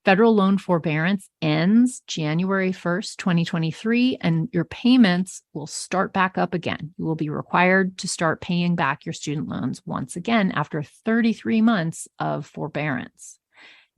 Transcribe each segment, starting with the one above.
Federal loan forbearance ends January 1st, 2023, and your payments will start back up again. You will be required to start paying back your student loans once again after 33 months of forbearance.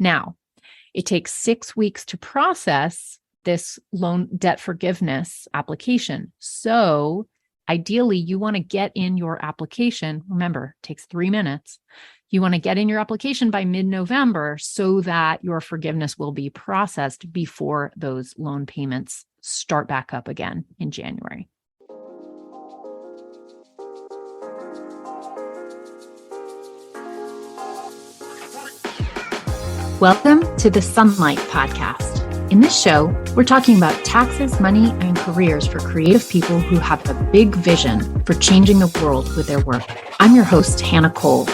Now, it takes 6 weeks to process this loan debt forgiveness application. So ideally, you want to get in your application. Remember, it takes 3 minutes. You want to get in your application by mid-November so that your forgiveness will be processed before those loan payments start back up again in January. Welcome to the Sunlight Podcast. In this show, we're talking about taxes, money, and careers for creative people who have a big vision for changing the world with their work. I'm your host, Hannah Cole,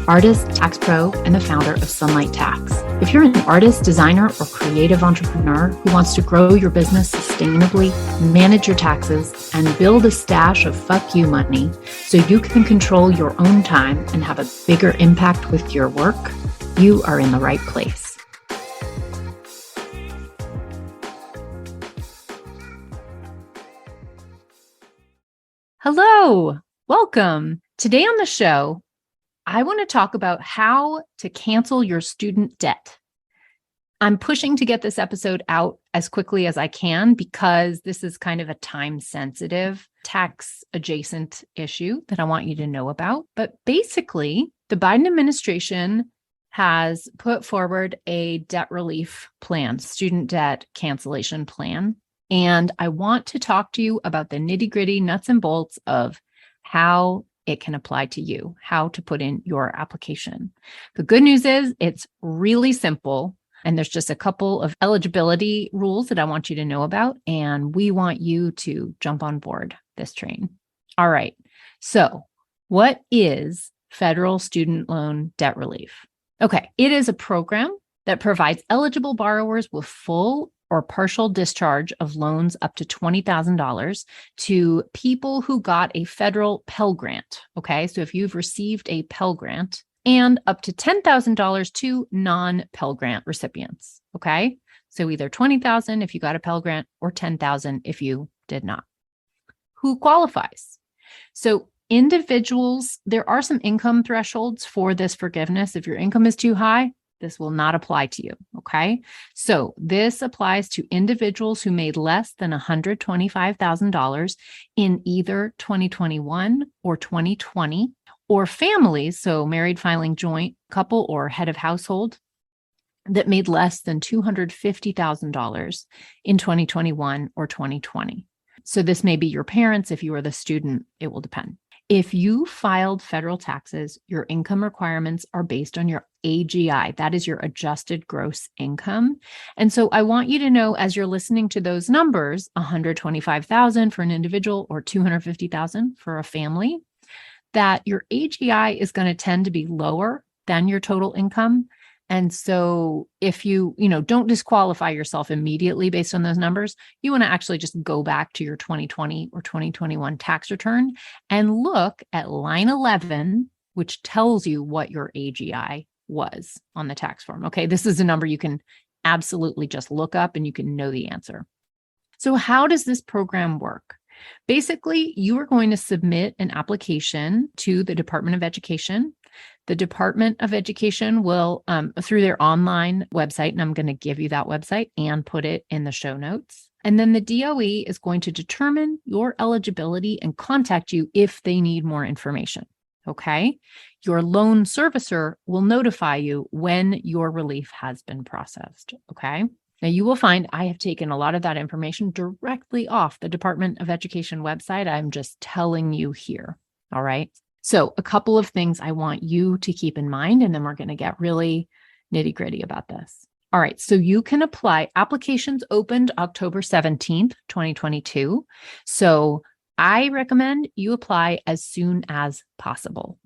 artist, tax pro, and the founder of Sunlight Tax. If you're an artist, designer, or creative entrepreneur who wants to grow your business sustainably, manage your taxes, and build a stash of fuck you money so you can control your own time and have a bigger impact with your work, you are in the right place. Hello, welcome. Today on the show, I want to talk about how to cancel your student debt. I'm pushing to get this episode out as quickly as I can because this is kind of a time-sensitive, tax-adjacent issue that I want you to know about. But basically, the Biden administration has put forward a debt relief plan, student debt cancellation plan. And I want to talk to you about the nitty-gritty nuts and bolts of how it can apply to you, how to put in your application. The good news is it's really simple, and there's just a couple of eligibility rules that I want you to know about, and we want you to jump on board this train. All right, so what is federal student loan debt relief? Okay, it is a program that provides eligible borrowers with full or partial discharge of loans up to $20,000 to people who got a federal Pell Grant. Okay, so if you've received a Pell Grant, and up to $10,000 to non-Pell Grant recipients. Okay, so either $20,000 if you got a Pell Grant or $10,000 if you did not. Who qualifies? So individuals, there are some income thresholds for this forgiveness. If your income is too high, this will not apply to you, okay? So this applies to individuals who made less than $125,000 in either 2021 or 2020, or families, so married filing joint couple or head of household, that made less than $250,000 in 2021 or 2020. So this may be your parents. If you are the student, it will depend. If you filed federal taxes, your income requirements are based on your AGI. That is your adjusted gross income. And so I want you to know, as you're listening to those numbers, $125,000 for an individual or $250,000 for a family, that your AGI is going to tend to be lower than your total income. And so if you don't disqualify yourself immediately based on those numbers, you want to actually just go back to your 2020 or 2021 tax return and look at line 11, which tells you what your AGI was on the tax form. Okay, this is a number you can absolutely just look up and you can know the answer. So how does this program work? Basically, you are going to submit an application to the Department of Education. The Department of Education will, through their online website, and I'm going to give you that website and put it in the show notes. And then the DOE is going to determine your eligibility and contact you if they need more information. Okay? Your loan servicer will notify you when your relief has been processed. Okay? Now you will find I have taken a lot of that information directly off the Department of Education website. I'm just telling you here. All right. So a couple of things I want you to keep in mind, and then we're going to get really nitty gritty about this. All right. So you can apply. Applications opened October 17th, 2022. So I recommend you apply as soon as possible.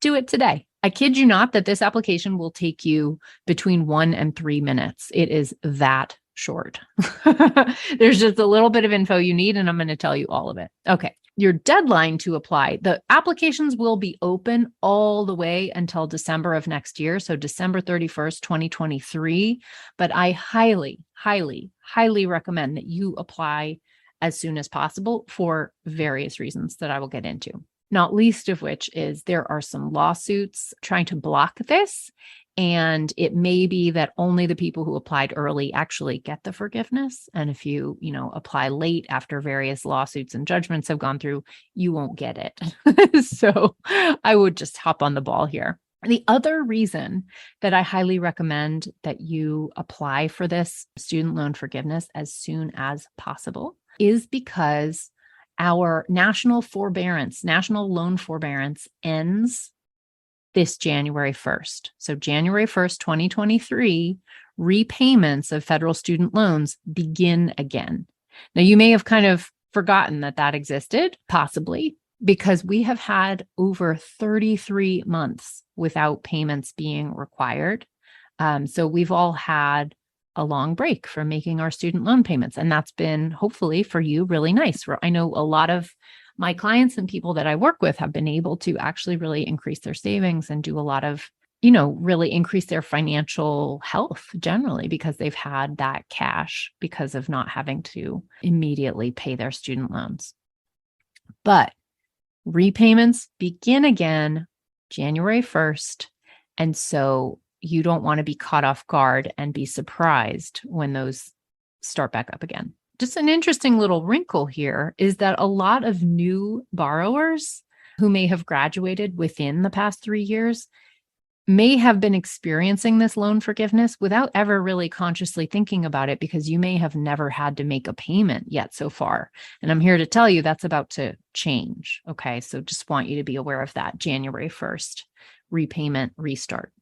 Do it today. I kid you not that this application will take you between 1 and 3 minutes. It is that short. There's just a little bit of info you need, and I'm going to tell you all of it. Okay. your deadline to apply. The applications will be open all the way until December of next year. So December 31st, 2023. But I highly, highly, highly recommend that you apply as soon as possible for various reasons that I will get into. Not least of which is there are some lawsuits trying to block this. And it may be that only the people who applied early actually get the forgiveness. And if you, apply late after various lawsuits and judgments have gone through, you won't get it. So I would just hop on the ball here. The other reason that I highly recommend that you apply for this student loan forgiveness as soon as possible is because our national loan forbearance ends this January 1st. So January 1st, 2023, repayments of federal student loans begin again. Now, you may have kind of forgotten that existed, possibly, because we have had over 33 months without payments being required. So we've all had a long break from making our student loan payments. And that's been, hopefully for you, really nice. I know a lot of my clients and people that I work with have been able to actually really increase their savings and do a lot of, really increase their financial health generally because they've had that cash because of not having to immediately pay their student loans. But repayments begin again January 1st. And so you don't want to be caught off guard and be surprised when those start back up again. Just an interesting little wrinkle here is that a lot of new borrowers who may have graduated within the past 3 years may have been experiencing this loan forgiveness without ever really consciously thinking about it because you may have never had to make a payment yet so far. And I'm here to tell you that's about to change. Okay, so just want you to be aware of that January 1st repayment restart.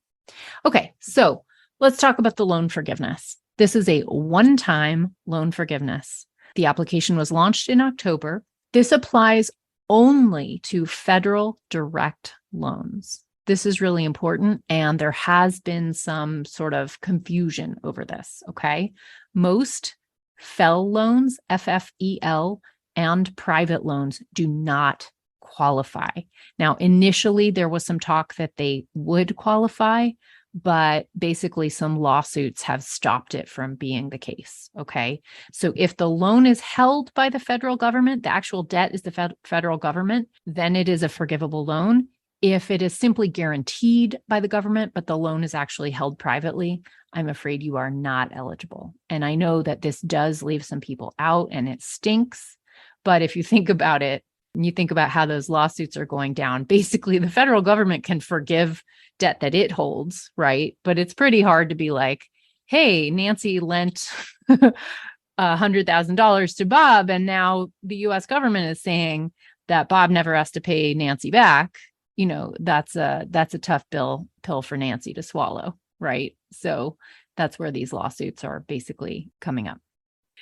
Okay, so let's talk about the loan forgiveness. This is a one-time loan forgiveness. The application was launched in October. This applies only to federal direct loans. This is really important, and there has been some sort of confusion over this, okay? Most FFEL loans, FFEL, and private loans do not qualify. Now, initially, there was some talk that they would qualify, but basically some lawsuits have stopped it from being the case, okay? So if the loan is held by the federal government, the actual debt is the federal government, then it is a forgivable loan. If it is simply guaranteed by the government, but the loan is actually held privately, I'm afraid you are not eligible. And I know that this does leave some people out and it stinks, but if you think about it, and you think about how those lawsuits are going down, basically the federal government can forgive debt that it holds, right? But it's pretty hard to be like, hey, Nancy lent $100,000 to Bob, and now the US government is saying that Bob never has to pay Nancy back. That's a tough pill for Nancy to swallow, right? So that's where these lawsuits are basically coming up.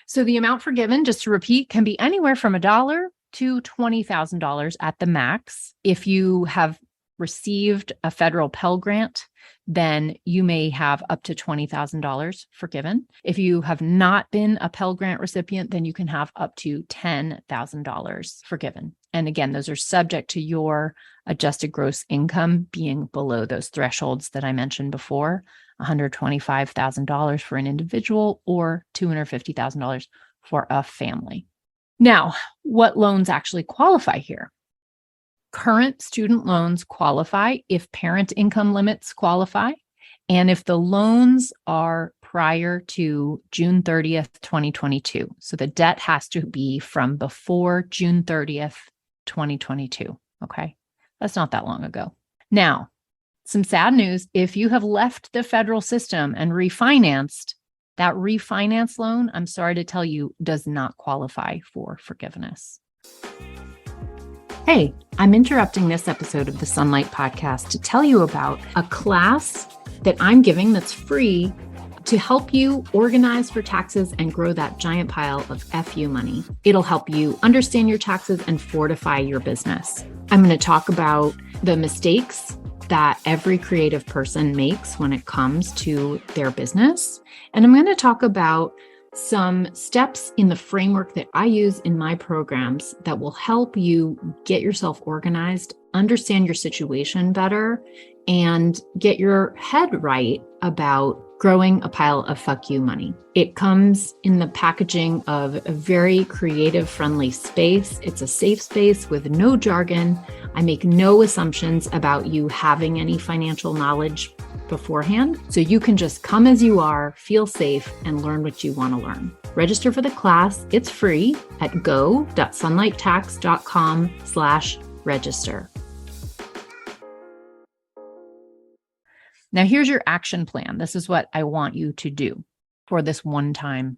So the amount forgiven, just to repeat, can be anywhere from $1 to $20,000 at the max. If you have received a federal Pell Grant, then you may have up to $20,000 forgiven. If you have not been a Pell Grant recipient, then you can have up to $10,000 forgiven. And again, those are subject to your adjusted gross income being below those thresholds that I mentioned before, $125,000 for an individual or $250,000 for a family. Now, what loans actually qualify here? Current student loans qualify if parent income limits qualify, and if the loans are prior to June 30th, 2022. So the debt has to be from before June 30th, 2022. Okay, that's not that long ago. Now, some sad news, if you have left the federal system and refinanced, that refinance loan, I'm sorry to tell you, does not qualify for forgiveness. Hey, I'm interrupting this episode of the Sunlight Podcast to tell you about a class that I'm giving that's free to help you organize for taxes and grow that giant pile of FU money. It'll help you understand your taxes and fortify your business. I'm going to talk about the mistakes that every creative person makes when it comes to their business. And I'm going to talk about some steps in the framework that I use in my programs that will help you get yourself organized, understand your situation better, and get your head right about growing a pile of fuck you money. It comes in the packaging of a very creative, friendly space. It's a safe space with no jargon. I make no assumptions about you having any financial knowledge beforehand. So you can just come as you are, feel safe, and learn what you want to learn. Register for the class. It's free at go.sunlighttax.com/register. Now, here's your action plan. This is what I want you to do for this one-time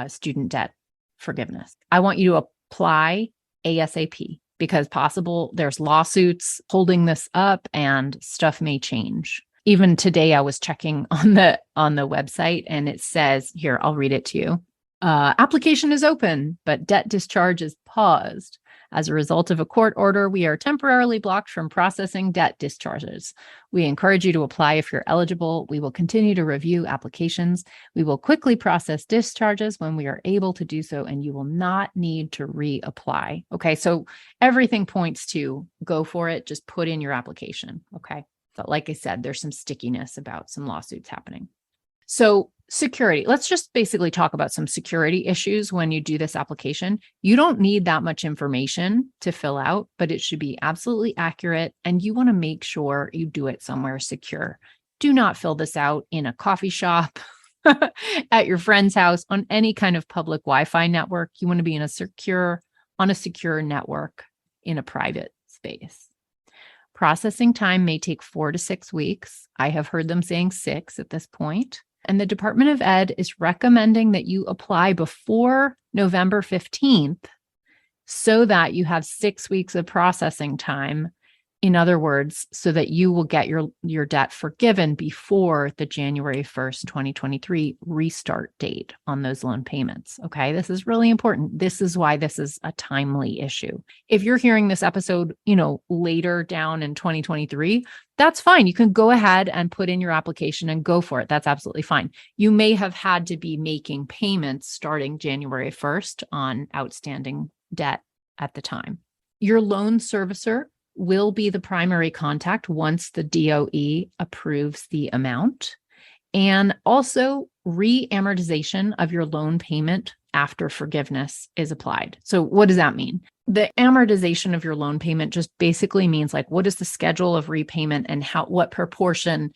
student debt forgiveness. I want you to apply ASAP because possible there's lawsuits holding this up and stuff may change. Even today, I was checking on the website and it says, here, I'll read it to you. Application is open, but debt discharge is paused. As a result of a court order, we are temporarily blocked from processing debt discharges. We encourage you to apply if you're eligible. We will continue to review applications. We will quickly process discharges when we are able to do so, and you will not need to reapply. Okay, so everything points to go for it. Just put in your application. Okay. But like I said, there's some stickiness about some lawsuits happening. So security, let's just basically talk about some security issues when you do this application. You don't need that much information to fill out, but it should be absolutely accurate. And you want to make sure you do it somewhere secure. Do not fill this out in a coffee shop, at your friend's house, on any kind of public Wi-Fi network. You want to be on a secure network in a private space. Processing time may take 4 to 6 weeks. I have heard them saying 6 at this point. And the Department of Ed is recommending that you apply before November 15th so that you have 6 weeks of processing time. In other words, so that you will get your debt forgiven before the January 1st, 2023 restart date on those loan payments. Okay, this is really important. This is why this is a timely issue. If you're hearing this episode, later down in 2023, that's fine. You can go ahead and put in your application and go for it. That's absolutely fine. You may have had to be making payments starting January 1st on outstanding debt at the time. Your loan servicer will be the primary contact once the DOE approves the amount, and also re-amortization of your loan payment after forgiveness is applied. So what does that mean? The amortization of your loan payment just basically means what is the schedule of repayment and what proportion.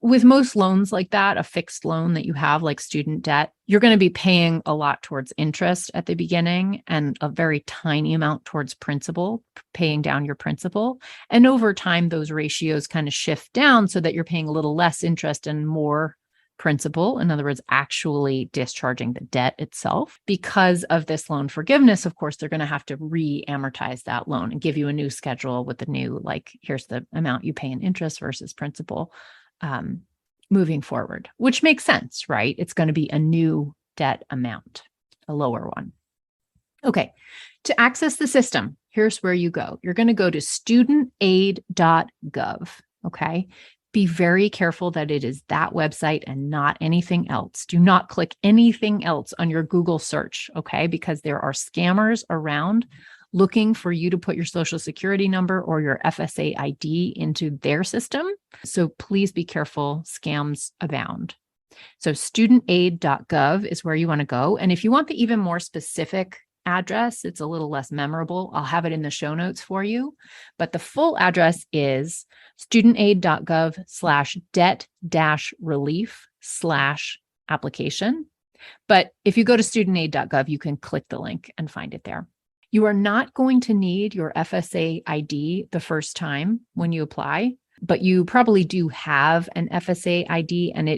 With most loans like that, a fixed loan that you have like student debt, you're going to be paying a lot towards interest at the beginning and a very tiny amount towards principal, paying down your principal. And over time, those ratios kind of shift down so that you're paying a little less interest and more principal. In other words, actually discharging the debt itself. Because of this loan forgiveness, of course, they're going to have to re-amortize that loan and give you a new schedule with the new, here's the amount you pay in interest versus principal. Moving forward, which makes sense, right? It's going to be a new debt amount, a lower one. Okay, to access the system, here's where you go. You're going to go to studentaid.gov, okay? Be very careful that it is that website and not anything else. Do not click anything else on your Google search, okay? Because there are scammers around looking for you to put your social security number or your FSA ID into their system. So please be careful, scams abound. So studentaid.gov is where you want to go. And if you want the even more specific address, it's a little less memorable. I'll have it in the show notes for you. But the full address is studentaid.gov/debt-relief/application. But if you go to studentaid.gov, you can click the link and find it there. You are not going to need your FSA ID the first time when you apply, but you probably do have an FSA ID, and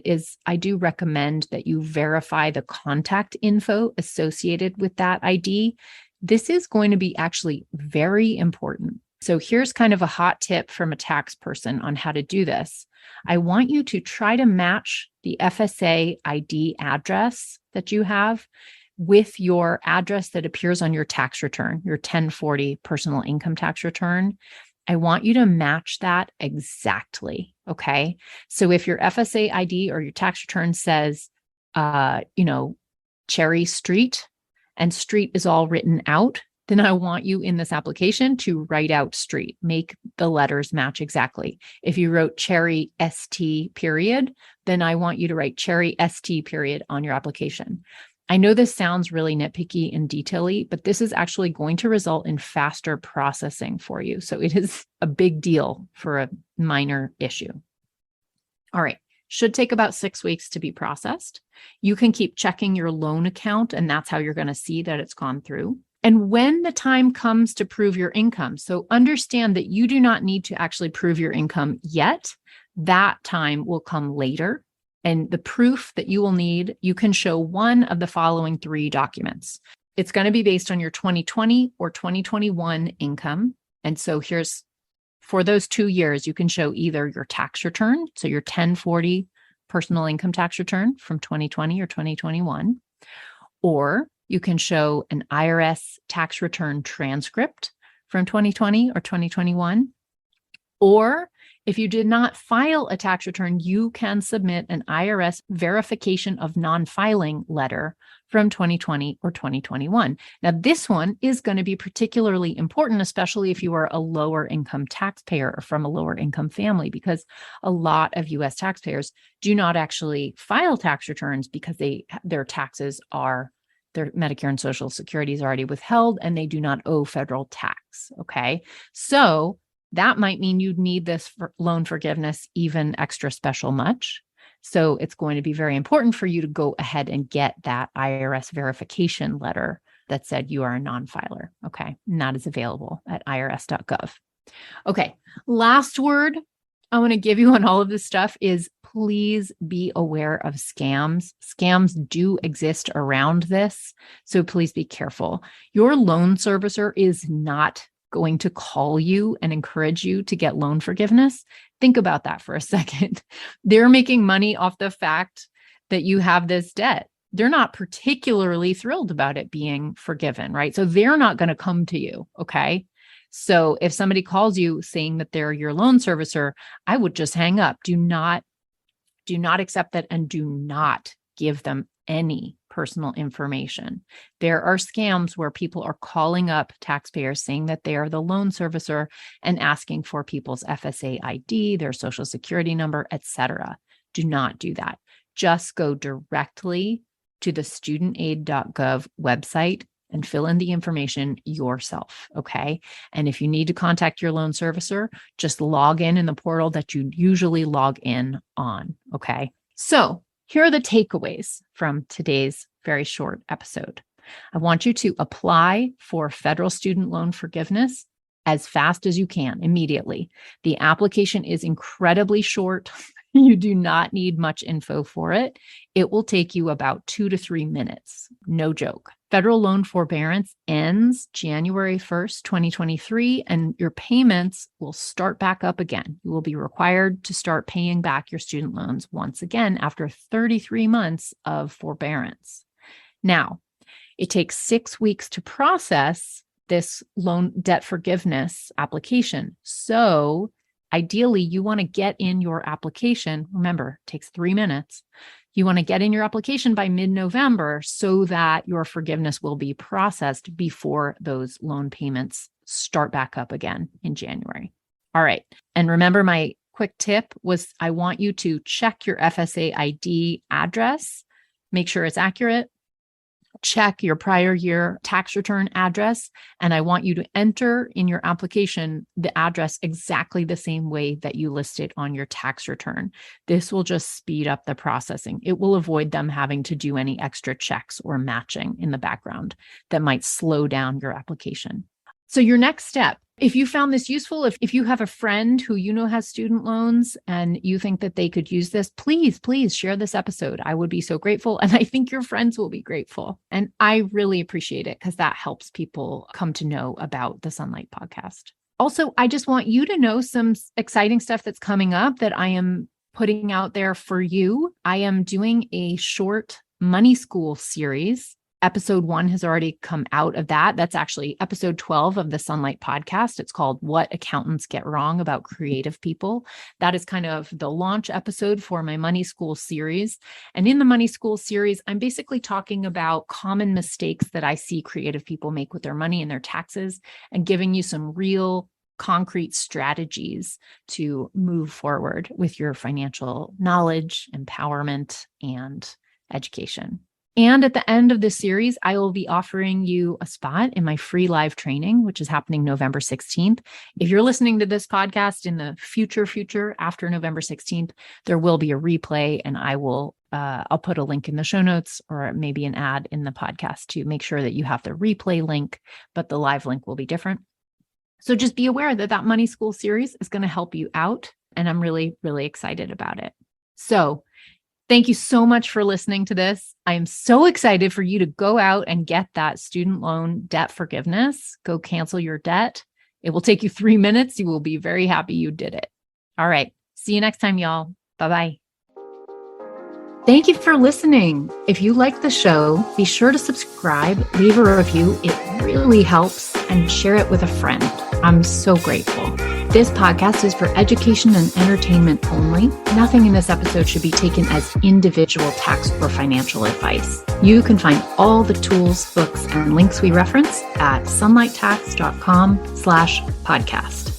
I do recommend that you verify the contact info associated with that ID. This is going to be actually very important. So here's kind of a hot tip from a tax person on how to do this. I want you to try to match the FSA ID address that you have with your address that appears on your tax return, your 1040 personal income tax return. I want you to match that exactly, okay? So if your FSA ID or your tax return says, Cherry Street, and street is all written out, then I want you in this application to write out street, make the letters match exactly. If you wrote Cherry ST period, then I want you to write Cherry ST period on your application. I know this sounds really nitpicky and detaily, but this is actually going to result in faster processing for you. So it is a big deal for a minor issue. All right. Should take about 6 weeks to be processed. You can keep checking your loan account, and that's how you're going to see that it's gone through. And when the time comes to prove your income, so understand that you do not need to actually prove your income yet. That time will come later. And the proof that you will need, you can show one of the following 3 documents. It's going to be based on your 2020 or 2021 income. And so here's, for those 2 years, you can show either your tax return, so your 1040 personal income tax return from 2020 or 2021, or you can show an IRS tax return transcript from 2020 or 2021, or if you did not file a tax return, you can submit an IRS verification of non-filing letter from 2020 or 2021. Now, this one is going to be particularly important, especially if you are a lower income taxpayer or from a lower income family, because a lot of US taxpayers do not actually file tax returns because their taxes are, their Medicare and Social Security is already withheld and they do not owe federal tax. Okay. So that might mean you'd need this loan forgiveness even extra special much. So it's going to be very important for you to go ahead and get that IRS verification letter that said you are a non-filer. Okay. And that is available at irs.gov. Okay. Last word I want to give you on all of this stuff is please be aware of scams. Scams do exist around this. So please be careful. Your loan servicer is not going to call you and encourage you to get loan forgiveness. Think about that for a second. They're making money off the fact that you have this debt. They're not particularly thrilled about it being forgiven, right? So they're not going to come to you, okay? So if somebody calls you saying that they're your loan servicer, I would just hang up. Do not accept that, and do not give them any personal information. There are scams where people are calling up taxpayers saying that they are the loan servicer and asking for people's FSA ID, their social security number, etc. Do not do that. Just go directly to the studentaid.gov website and fill in the information yourself, okay? And if you need to contact your loan servicer, just log in the portal that you usually log in on, okay? So here are the takeaways from today's very short episode. I want you to apply for federal student loan forgiveness as fast as you can, immediately. The application is incredibly short. You do not need much info for it. It will take you about 2 to 3 minutes. No joke. Federal loan forbearance ends January 1st, 2023, and your payments will start back up again. You will be required to start paying back your student loans once again after 33 months of forbearance. Now, it takes 6 weeks to process this loan debt forgiveness application. So ideally, you want to get in your application. Remember, it takes 3 minutes. You want to get in your application by mid-November so that your forgiveness will be processed before those loan payments start back up again in January. All right. And remember, my quick tip was I want you to check your FSA ID address, make sure it's accurate. Check your prior year tax return address, and I want you to enter in your application the address exactly the same way that you listed on your tax return. This will just speed up the processing. It will avoid them having to do any extra checks or matching in the background that might slow down your application. So your next step, if you found this useful, if you have a friend who you know has student loans and you think that they could use this, please share this episode. I would be so grateful. And I think your friends will be grateful. And I really appreciate it because that helps people come to know about the Sunlight Podcast. Also, I just want you to know some exciting stuff that's coming up that I am putting out there for you. I am doing a short money school series Episode 1 has already come out of that. That's actually episode 12 of the Sunlight podcast. It's called What Accountants Get Wrong About Creative People. That is kind of the launch episode for my Money School series. And in the Money School series, I'm basically talking about common mistakes that I see creative people make with their money and their taxes, and giving you some real concrete strategies to move forward with your financial knowledge, empowerment, and education. And at the end of this series, I will be offering you a spot in my free live training, which is happening November 16th. If you're listening to this podcast in the future after November 16th, there will be a replay, and I'll put a link in the show notes or maybe an ad in the podcast to make sure that you have the replay link, but the live link will be different. So just be aware that Money School series is going to help you out, and I'm really, really excited about it. So thank you so much for listening to this. I am so excited for you to go out and get that student loan debt forgiveness. Go cancel your debt. It will take you 3 minutes. You will be very happy you did it. All right. See you next time, y'all. Bye-bye. Thank you for listening. If you like the show, be sure to subscribe, leave a review. It really helps, and share it with a friend. I'm so grateful. This podcast is for education and entertainment only. Nothing in this episode should be taken as individual tax or financial advice. You can find all the tools, books, and links we reference at sunlighttax.com/podcast.